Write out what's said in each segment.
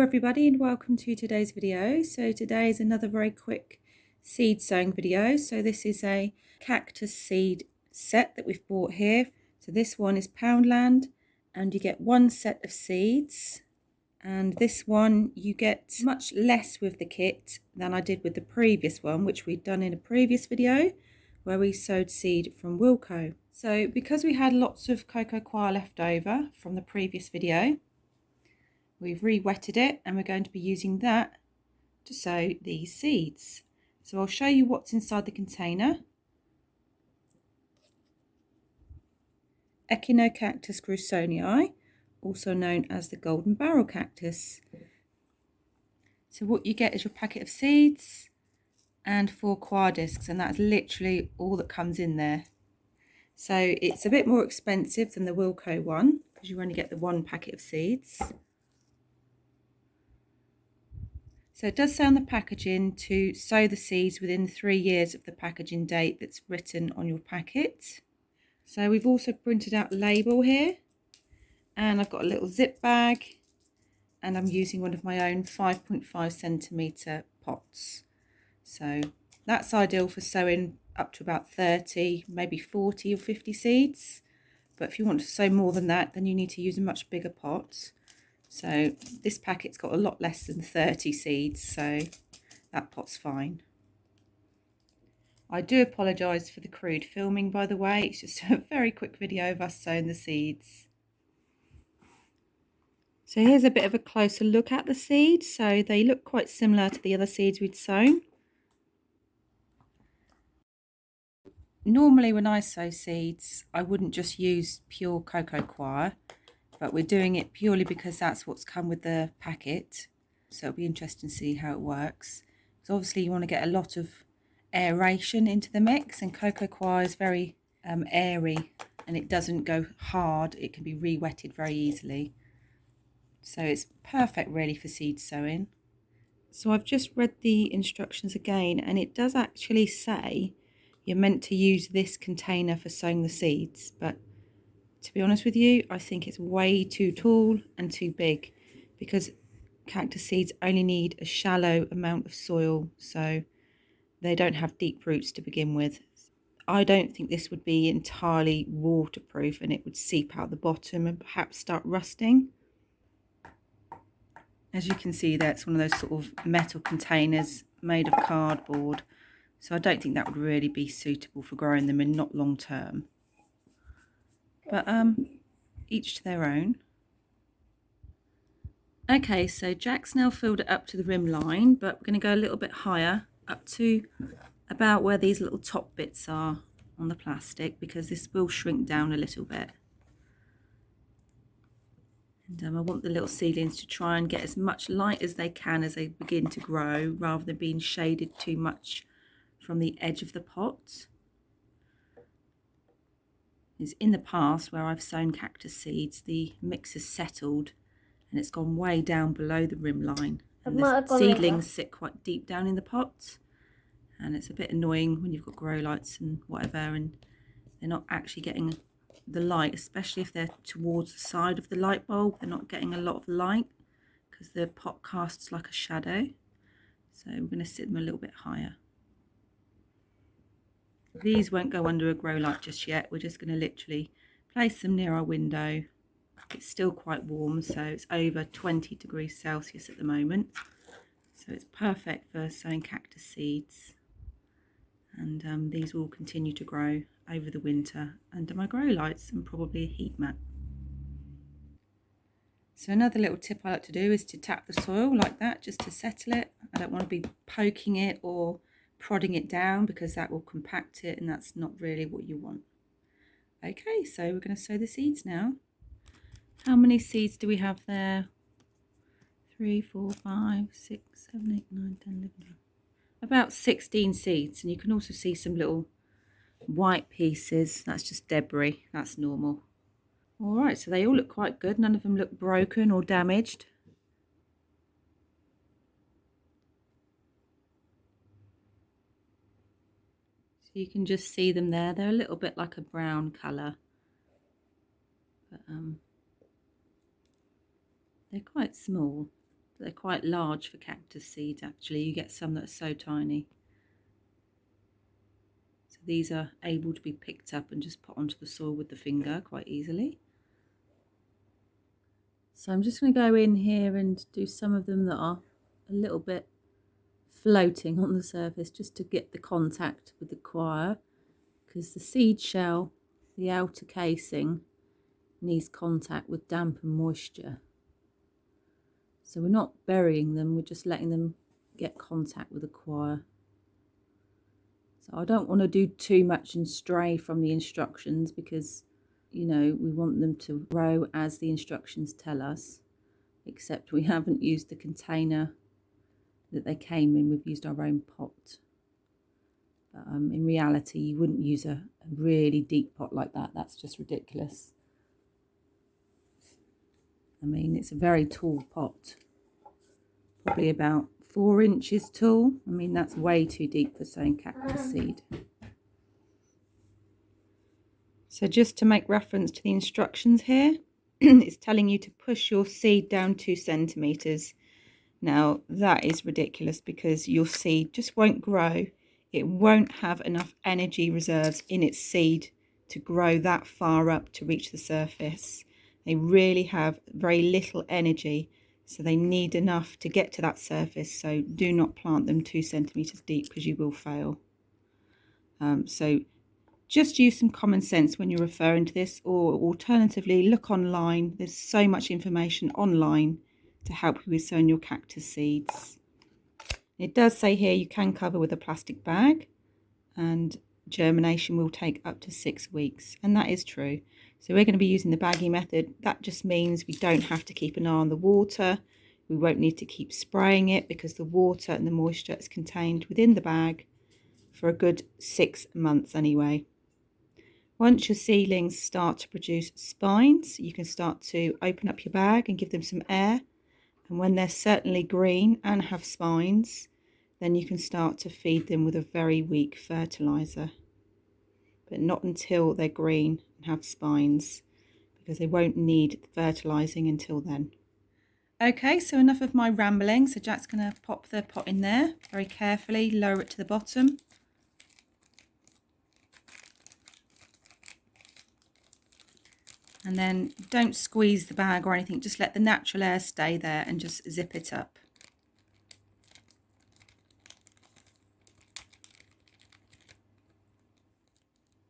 everybody, and welcome to today's video. So today is another very quick seed sowing video. So this is a cactus seed set that we've bought here. So this one is Poundland, and you get one set of seeds, and this one you get much less with the kit than I did with the previous one, which we'd done in a previous video where we sowed seed from Wilco. So because we had lots of cocoa coir left over from the previous video, we've re-wetted it, and we're going to be using that to sow these seeds. So I'll show you what's inside the container. Echinocactus grusonii, also known as the golden barrel cactus. So what you get is your packet of seeds and 4 coir discs, and that's literally all that comes in there. So it's a bit more expensive than the Wilco one because you only get the 1 packet of seeds. So it does say on the packaging to sow the seeds within 3 years of the packaging date that's written on your packet. So we've also printed out a label here, and I've got a little zip bag, and I'm using one of my own 5.5 centimetre pots. So that's ideal for sowing up to about 30, maybe 40 or 50 seeds. But if you want to sow more than that, then you need to use a much bigger pot. So this packet's got a lot less than 30 seeds, so that pot's fine. I do apologise for the crude filming, by the way. It's just a very quick video of us sowing the seeds. So here's a bit of a closer look at the seeds. So they look quite similar to the other seeds we'd sown. Normally when I sow seeds, I wouldn't just use pure cocoa coir, but we're doing it purely because that's what's come with the packet. So it'll be interesting to see how it works. So obviously you want to get a lot of aeration into the mix, and cocoa coir is very airy and it doesn't go hard. It can be re-wetted very easily. So it's perfect really for seed sowing. So I've just read the instructions again, and it does actually say you're meant to use this container for sowing the seeds, but to be honest with you, I think it's way too tall and too big, because cactus seeds only need a shallow amount of soil, so they don't have deep roots to begin with. I don't think this would be entirely waterproof, and it would seep out the bottom and perhaps start rusting. As you can see there, it's one of those sort of metal containers made of cardboard, so I don't think that would really be suitable for growing them in not long term. But each to their own. Okay, so Jack's now filled it up to the rim line, but we're going to go a little bit higher, up to about where these little top bits are on the plastic, because this will shrink down a little bit. And I want the little seedlings to try and get as much light as they can as they begin to grow, rather than being shaded too much from the edge of the pot. Is in the past where I've sown cactus seeds, the mix has settled and it's gone way down below the rim line, and the seedlings sit quite deep down in the pot, and it's a bit annoying when you've got grow lights and whatever and they're not actually getting the light, especially if they're towards the side of the light bulb. They're not getting a lot of light because the pot casts like a shadow. So I'm going to sit them a little bit higher. These won't go under a grow light just yet. We're just going to literally place them near our window. It's still quite warm, so it's over 20 degrees Celsius at the moment. So it's perfect for sowing cactus seeds. And these will continue to grow over the winter under my grow lights and probably a heat mat. So another little tip I like to do is to tap the soil like that, just to settle it. I don't want to be poking it or prodding it down, because that will compact it, and that's not really what you want. Okay, so we're going to sow the seeds now. How many seeds do we have there? 3, 4, 5, 6, 7, 8, 9, 10, 11, 12. About 16 seeds, and you can also see some little white pieces. That's just debris, that's normal. All right, so they all look quite good. None of them look broken or damaged. You can just see them there. They're a little bit like a brown colour, but they're quite small. They're quite large for cactus seeds actually. You get some that are so tiny. So these are able to be picked up and just put onto the soil with the finger quite easily. So I'm just going to go in here and do some of them that are a little bit floating on the surface just to get the contact with the coir, because the seed shell, the outer casing, needs contact with damp and moisture. So we're not burying them, we're just letting them get contact with the coir. So I don't want to do too much and stray from the instructions, because you know we want them to grow as the instructions tell us, except we haven't used the container that they came in, we've used our own pot. But in reality you wouldn't use a really deep pot like that, that's just ridiculous. I mean, it's a very tall pot, probably about 4 inches tall. I mean, that's way too deep for sowing cactus seed. So just to make reference to the instructions here, it's telling you to push your seed down 2 centimeters. Now that is ridiculous, because your seed just won't grow. It won't have enough energy reserves in its seed to grow that far up to reach the surface. They really have very little energy, so they need enough to get to that surface. So do not plant them 2 centimeters deep, because you will fail. So just use some common sense when you're referring to this, or alternatively look online. There's so much information online to help you with sowing your cactus seeds. It does say here you can cover with a plastic bag, and germination will take up to 6 weeks, and that is true. So we're going to be using the baggy method. That just means we don't have to keep an eye on the water. We won't need to keep spraying it, because the water and the moisture is contained within the bag for a good 6 months anyway. Once your seedlings start to produce spines, you can start to open up your bag and give them some air. And when they're certainly green and have spines, then you can start to feed them with a very weak fertilizer. But not until they're green and have spines, because they won't need fertilizing until then. Okay, so enough of my rambling. So Jack's going to pop the pot in there very carefully, lower it to the bottom. And then don't squeeze the bag or anything, just let the natural air stay there and just zip it up.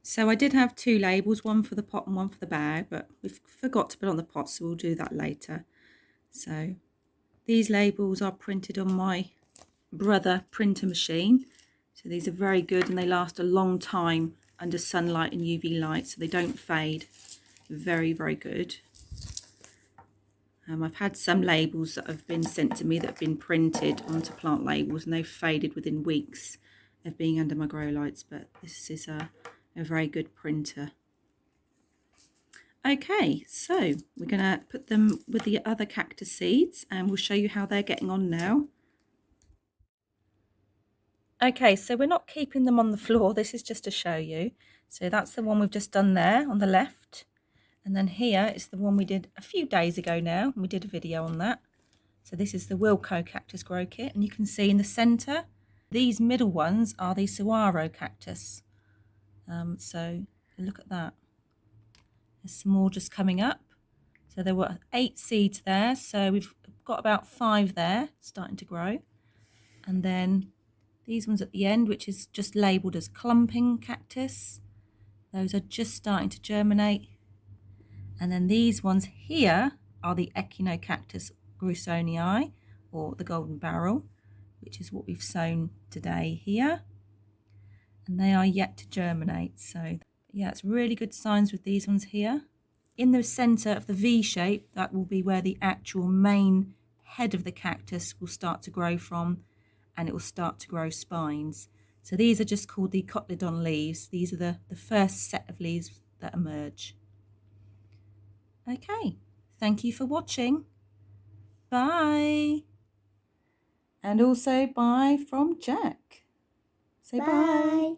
So I did have 2 labels, one for the pot and one for the bag, but we forgot to put on the pot, so we'll do that later. So these labels are printed on my Brother printer machine. So these are very good, and they last a long time under sunlight and UV light, so they don't fade. Very, very good. I've had some labels that have been sent to me that have been printed onto plant labels, and they've faded within weeks of being under my grow lights, but this is a very good printer. Okay, so we're going to put them with the other cactus seeds, and we'll show you how they're getting on now. Okay, so we're not keeping them on the floor, this is just to show you. So that's the one we've just done there on the left. And then here is the one we did a few days ago now, and we did a video on that. So this is the Wilco Cactus Grow Kit, and you can see in the centre, these middle ones are the Saguaro cactus. So look at that. There's some more just coming up. So there were 8 seeds there, so we've got about 5 there starting to grow. And then these ones at the end, which is just labelled as clumping cactus. Those are just starting to germinate. And then these ones here are the Echinocactus grusonii, or the golden barrel, which is what we've sown today here. And they are yet to germinate. So yeah, it's really good signs with these ones here. In the centre of the V shape, that will be where the actual main head of the cactus will start to grow from, and it will start to grow spines. So these are just called the cotyledon leaves. These are the first set of leaves that emerge. Okay, thank you for watching. Bye. And also bye from Jack. Say bye.